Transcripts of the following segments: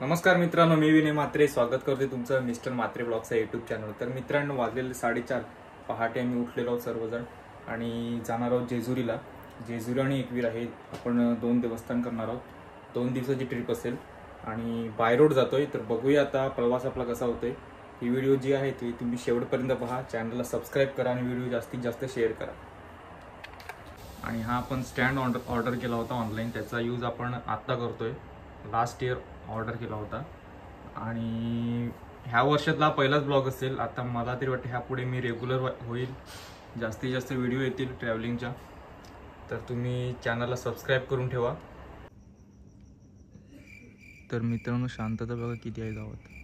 नमस्कार मित्रांनो, मी विनय म्हात्रे स्वागत करते तुमचं मिस्टर म्हात्रे ब्लॉगचा यूट्यूब चॅनल। तर मित्रांनो, वाजलेले 4:30 पहाटे आम्ही उठलेलो आहोत सर्वजण आणि जाणार आहोत जेजुरीला। जेजुरी आणि एकवीर आहे, आपण 2 देवस्थान करणार आहोत। 2 दिवसाची ट्रिप असेल आणि बाय रोड जातोय। तर बघूया आता प्रवास आपला कसा होतोय। ही व्हिडिओ जी आहे ती तुम्ही शेवटपर्यंत पहा, चॅनलला सबस्क्राईब करा आणि व्हिडिओ जास्तीत जास्त शेअर करा। आणि हा आपण स्टँड ऑर्डर केला होता ऑनलाईन, त्याचा यूज आपण आत्ता करतोय। लास्ट इयर ऑर्डर केला होता आणि ह्या वर्षातला पहिलाच ब्लॉग असेल। आता मला तरी वाटतं ह्या पुढे मी रेग्युलर होईल, जास्तीत जास्त व्हिडिओ येतील ट्रॅव्हलिंगच्या। तर तुम्ही चॅनलला सबस्क्राईब करून ठेवा। तर मित्रांनो, शांतता बघा किती आहे गावात।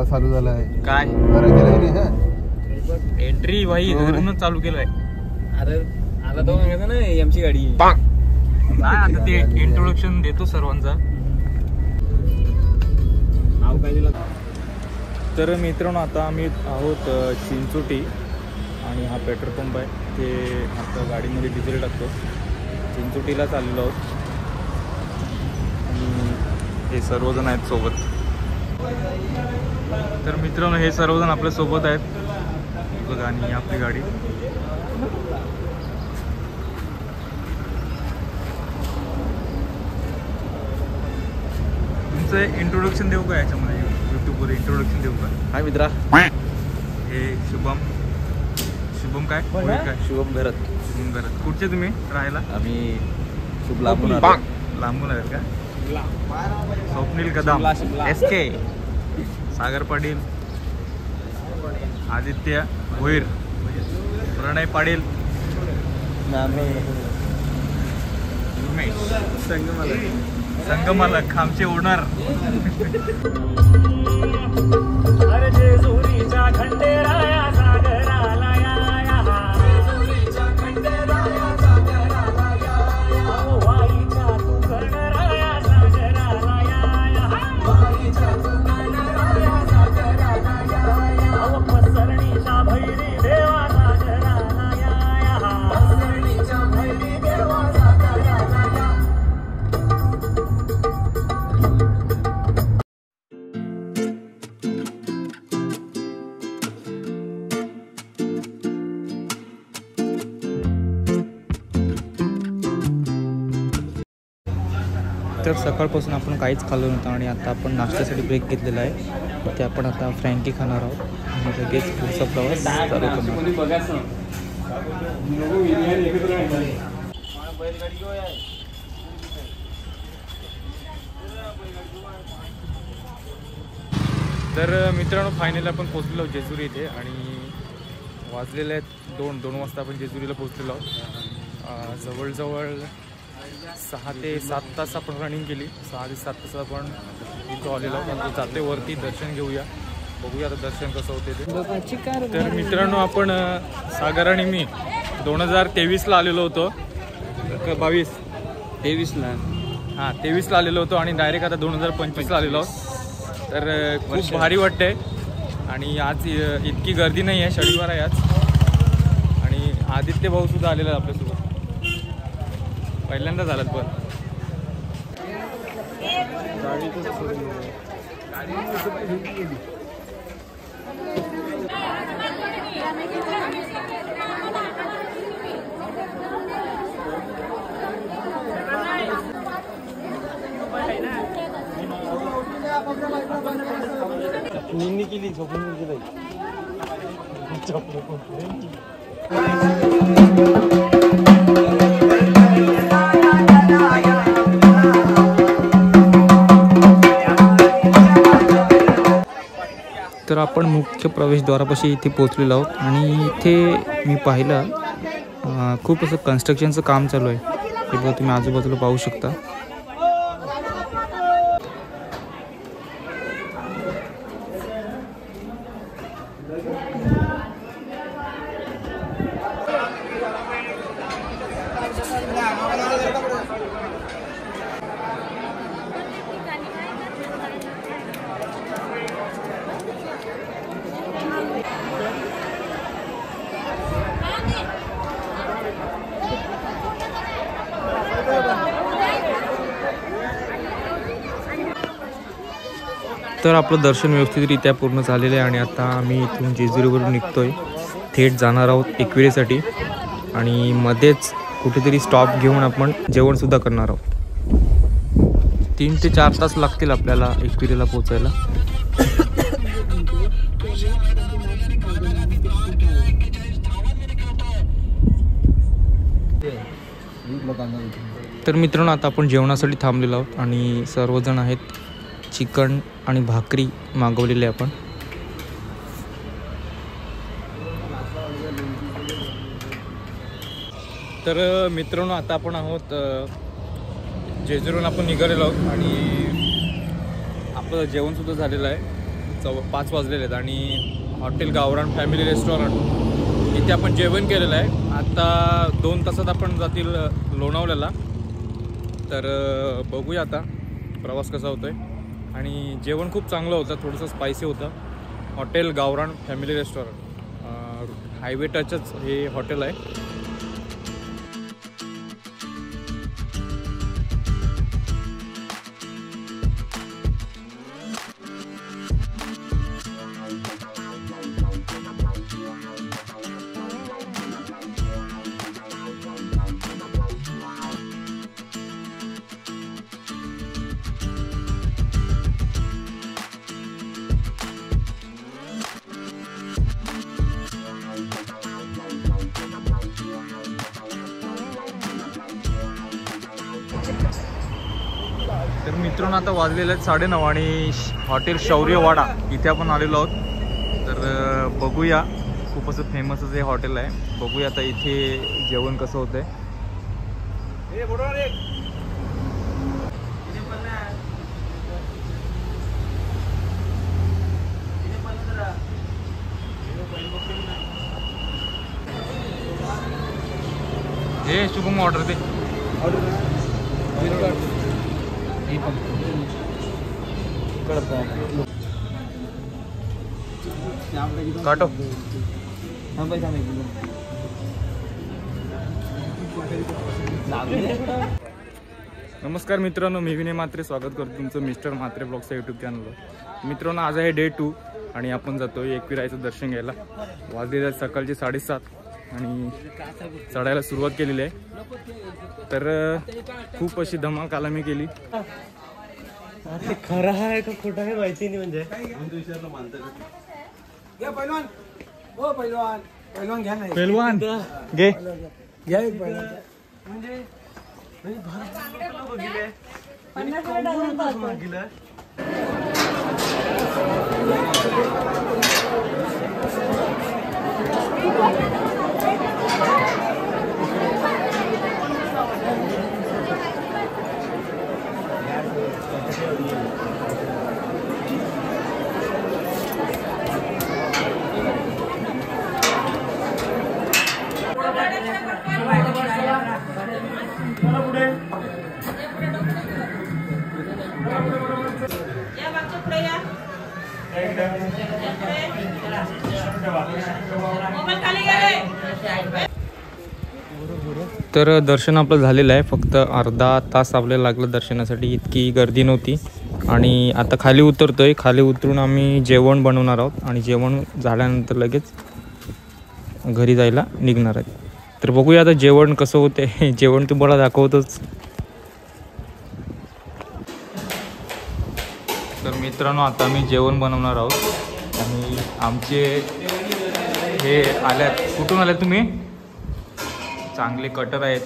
चालू झालाय काय एंट्री भाई घरूनच चालू केलाय। अरे आला तो सांगायचं ना एमची गाडी नाही, आता ते इंट्रोडक्शन देतो सर्वांचा। नाव काय दिलं? तर मित्रांनो, आता आम्ही आहोत चिंचोटी आणि हा पेट्रोल पंप आहे। ते आता गाडीमध्ये डिझेल टाकतो। चिंचोटीला चाललेलो आहोत आणि हे सर्वजण आहेत सोबत। तर मित्रांनो, हे सर्वजण आपल्या सोबत आहेत बघा, आणि आपली गाडी। तुमचं इंट्रोडक्शन देऊ का याच्यामध्ये? यूट्यूबवर इंट्रोडक्शन देऊ का? हाय मित्रा, हे शुभम काय शुभम भरत। शुभम भरत। कुठचे तुम्ही राहायला? आम्ही खूप लांबून आलो। लांबून आहेत का? स्वप्नील कदम, SK, सागर पाटील, आदित्य भोईर, प्रणय पाटील, उमेश संगमालक, आमचे ओनर। तर सकाळपासून आपण काहीच खाल्लं नव्हतं आणि आता आपण नाश्त्यासाठी ब्रेक घेतलेला आहे। ते आपण आता फ्रँकी खाणार आहोत आणि लगेच पुढचा प्रवास चालू करणार। तर मित्रांनो, फायनली आपण पोहोचलेलो जेजुरी इथे आणि वाजलेले आहेत 2 वाजता आपण जेजुरीला पोहोचलेलो आहोत। जवळजवळ 6 ते 7 तास आपण रनिंग केली। 6 ते 7 तास आपण इथं आलेलो आहोत। जाते वरती, दर्शन घेऊया, बघूया आता दर्शन कसं होते ते। तर मित्रांनो, आपण सागर आणि मी 2023ला आलेलो होतो, 23ला हां 23ला आलेलो होतो आणि डायरेक्ट आता 2025ला आलेलो आहोत। तर खूप भारी वाटतंय आणि आज इतकी गर्दी नाही आहे, शनिवार आहे आज। आणि आदित्य भाऊ सुद्धा आलेला आहे आपल्यासोबत, पहिल्यांदा झालं पण। निन्नी केली, झोपून गेली। तर आपण मुख्य प्रवेशद्वारापाशी इथे पोहोचलेलो आहोत आणि इथे मी पाहिलं खूप असं कन्स्ट्रक्शनचं काम चालू आहे। हे बघा, तुम्ही आजूबाजूला पाहू शकता। तर आपलं दर्शन व्यवस्थितरित्या पूर्ण झालेलं आहे आणि आता आम्ही इथून जेजुरीवरून निघतोय. थेट जाणार आहोत एकविरेसाठी आणि मध्येच कुठेतरी स्टॉप घेऊन आपण जेवणसुद्धा करणार आहोत. 3 ते 4 तास लागतील आपल्याला एकविरेला पोचायला. तर मित्रांनो आता आपण जेवणासाठी थांबलेलो आहोत आणि सर्वजण आहेत. चिकन आणि भाकरी मागवलेली आपण. तर मित्रांनो आता आपण आहोत जेजुरीवरून आपण निघालेलो आहोत आणि आपलं जेवणसुद्धा झालेलं आहे. 5 वाजलेले आहेत आणि हॉटेल गावरान फॅमिली रेस्टॉरंट इथे आपण जेवण केलेलं आहे. आता 2 तासात आपण जातील लोणावळ्याला. तर बघूया आता प्रवास कसा होतोय. आणि जेवण खूप चांगलं होतं, थोडंसं स्पायसी होतं. हॉटेल गावरान फॅमिली रेस्टॉरंट हायवे टचच हे हॉटेल आहे. तर मित्रांनो आता वाजलेले आहेत 9:30 आणि हॉटेल शौर्यवाडा इथे आपण आलेलो आहोत. तर बघूया, खूप असं फेमसच हे हॉटेल आहे. बघूया आता इथे जेवण कसं होतंय. हे शुभम ऑर्डर दे. काटो. नमस्कार मित्रांनो, मी विनय म्हात्रे स्वागत करतो तुमचं मिस्टर म्हात्रे ब्लॉगच्या यूट्यूब चॅनलवर. मित्रांनो आज आहे डे 2 आणि आपण जातोय एकविरायचं दर्शन घ्यायला. वाजलेले सकाळचे 7:30 आणि चढायला सुरुवात केलेली आहे. तर खूप अशी धमाल आम्ही केली. खरं आहे का खोटं आहे माहिती नाही. म्हणजे पहिलवान हो पहिलवान पहिलवान घ्या नाही. पेलवान घे घ्या एक पहिलवान. म्हणजे तर दर्शन आपलं झालेलं आहे. फक्त अर्धा तास आपल्याला लागलं दर्शनासाठी, इतकी गर्दी नव्हती. आणि आता खाली उतरतोय. खाली उतरून आम्ही जेवण बनवणार आहोत आणि जेवण झाल्यानंतर लगेच घरी जायला निघणार आहेत. तर बघूया आता जेवण कसं होते. जेवण तुम्हाला दाखवतोच. तर मित्रांनो आता आम्ही जेवण बनवणार आहोत आणि आमचे हे आल्यात. कुठून आल्यात तुम्ही? चांगले कटर आहेत.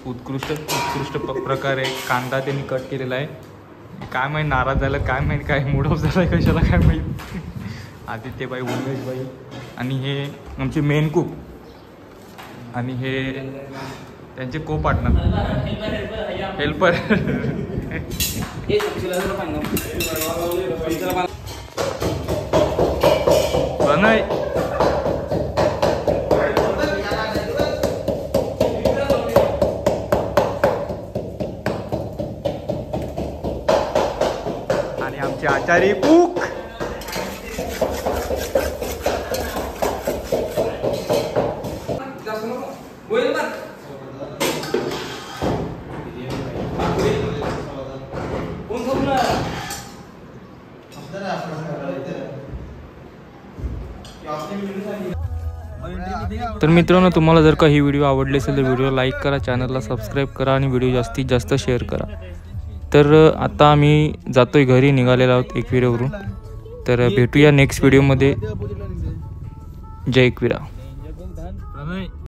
उत्कृष्ट प्रकारे कांदा त्यांनी कट केलेला आहे. काय माहीत नाराज झालं, काय माहीत काय मूड ऑफ झाला आहे कशाला काय माहीत. आदित्यबाई, उमेशबाई आणि हे आमचे मेन कुक आणि हे त्यांचे को पार्टनर हेल्पर. प्रणय आणि आमचे आचारी कुक. तर मित्रांनो, तुम्हाला जर का ही व्हिडिओ आवडली असेल तर व्हिडिओ लाईक करा, चॅनलला सबस्क्राईब करा आणि व्हिडिओ जास्तीत जास्त शेअर करा. तर आता आम्ही जातोय घरी, निघालेलो आहोत एकविरावरून. तर भेटूया नेक्स्ट व्हिडिओमध्ये. जय एकविरा.